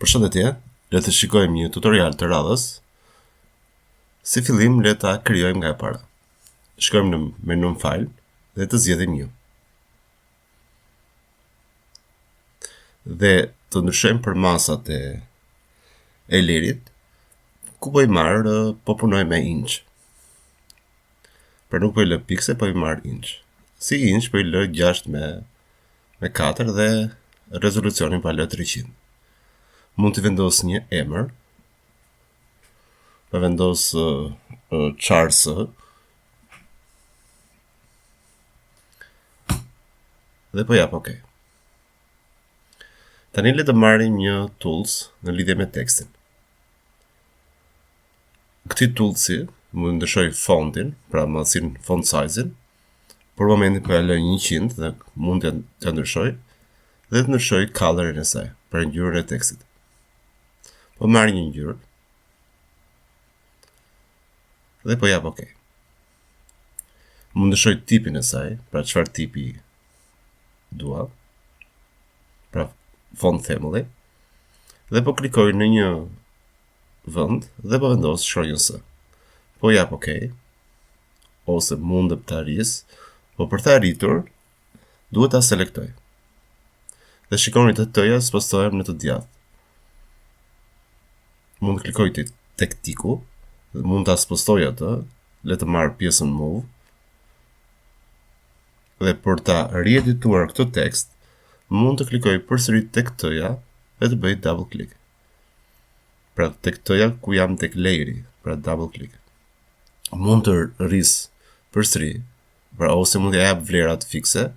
Përshëndetje, le të shikojmë një tutorial të radhës. Si fillim, le ta krijojmë nga e para. Shkojmë në menun File dhe të zgjedhim një. Dhe të ndryshojmë për masat e lirit, ku po i marr, po punoj me inch. Për nuk po i lë pikse, po i marr inch. Si inch po i lë 6 me 4 dhe rezolucionin po lë 300. Mund të vendos një emër, po vendos Char S dhe po jap OK. Tani le të marrim një tools në lidhje me tekstin. Këti toolsi mund të ndryshoj fontin, pra madhësinë font size-in. Për momentin po ja lë 100 dhe mund të ndryshoj dhe të ndryshoj colorin e saj për ngjyrën e tekstit. Po marr një ngjyrë dhe po jap OK. Mund të ndryshoj tipin e saj, pra çfarë tipi dua, pra font family, dhe po klikoj në një vend dhe po vendos shkronjën S. Po jap OK, ose mund të arris, po për të arritur duhet ta selektoj. Dhe shikoni të tëja spostohem në të djathtë. Mund të klikoj tek tiku, mund ta spostoj atë, le të marr pjesën move. Dhe për ta riedituar këtë tekst, mund të klikoj përsëri tek tëja dhe të bëj double click. Pra tek tëja ku jam tek layeri, pra double click. Mund të rris përsëri, pra ose mund të jap vlerat fikse,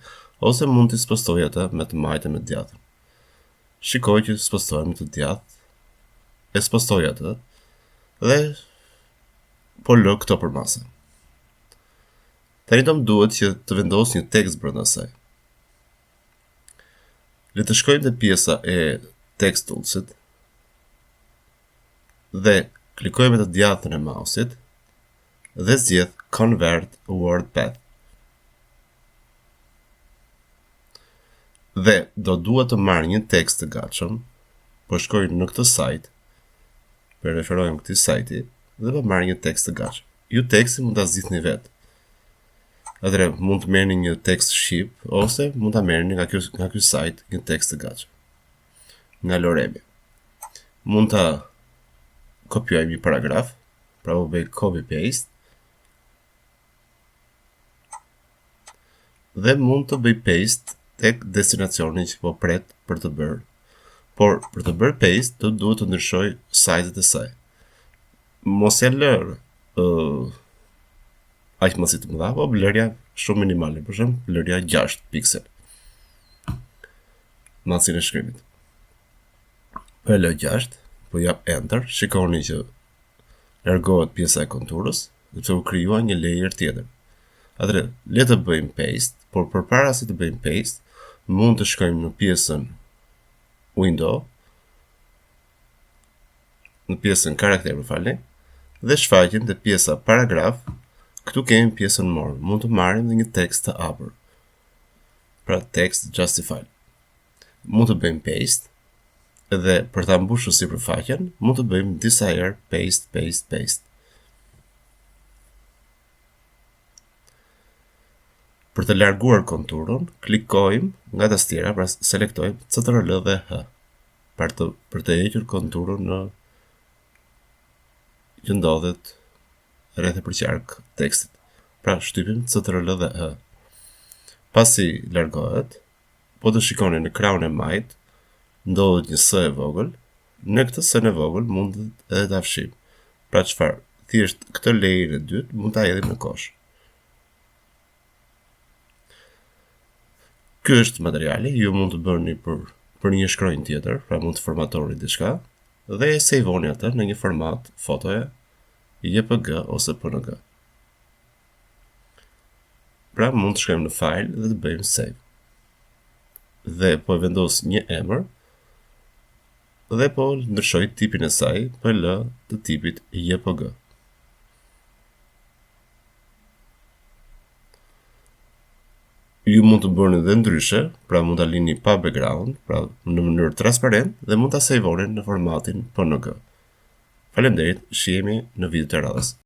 ose mund të spostoj atë me të majtë me të djathtën. Shikoj që spostohem me të djathtë, e spostoj atë dhe po lë këto për masa. Tani do më duhet që të vendos një tekst brenda saj. Le të shkojmë te pjesa e text toolsit dhe klikoj me të djathtën e mausit dhe zgjedh convert word path. Dhe do duhet të marr një tekst të gatshëm, po shkoj në këtë sajt, për referojmë këtij sajti dhe po marr një tekst të gatshëm. Ju teksti mund ta zgjidhni vetë. Atëherë mund të merrni një tekst shqip ose mund ta merrni nga ky sajt një tekst të gatshëm. Nga Loremi. Mund ta kopjoj një paragraf, pra u bëj copy paste. Dhe mund të bëj paste tek destinacioni që po pret për të bërë. Por për të bërë paste do duhet të ndryshoj size-et e saj. Mos ja lër aq mos i të mëdha, po vlerja shumë minimale, për shembull, vlerja 6 piksel. Madhësinë e shkrimit. Po lë 6, po jap enter, shikoni që largohet pjesa e konturës, sepse u krijua një layer tjetër. Atëherë, le të bëjmë paste, por përpara se të bëjmë paste, mund të shkojmë në pjesën window, në pjesën karakter, dhe shfaqim te pjesa paragraf. Këtu kemi pjesën more. Mund të marrim një tekst të hapur. Pra text justified. Mund të bëjmë paste dhe për ta mbushur sipërfaqen, mund të bëjmë disa herë paste. Për të larguar konturën, klikojmë nga tastiera, pra selektojmë CTRL dhe H, për të hequr konturën në që ndodhet rreth e përqark tekstit. Pra shtypim CTRL dhe H. Pasi largohet, po të shikoni në krahun e majt, ndodhet një S e vogël. Në këtë S e vogël mund edhe ta fshim. Pra çfarë? Thjesht këtë layer e dytë mund ta hedhim në kosh. Ky është materiali, ju mund të bëni për një shkronjë tjetër, pra mund të formatoni diçka dhe e save-oni atë në një format fotoje, JPG ose PNG. Pra mund të shkojmë në file dhe të bëjmë save. Dhe po e vendos një emër dhe po ndryshoj tipin e saj, po lë të tipit JPG. Ju mund të bëni dhe ndryshe, pra mund ta lini pa background, pra në mënyrë transparent dhe mund ta sejvoni në formatin PNG. Faleminderit, shihemi në video të radhës.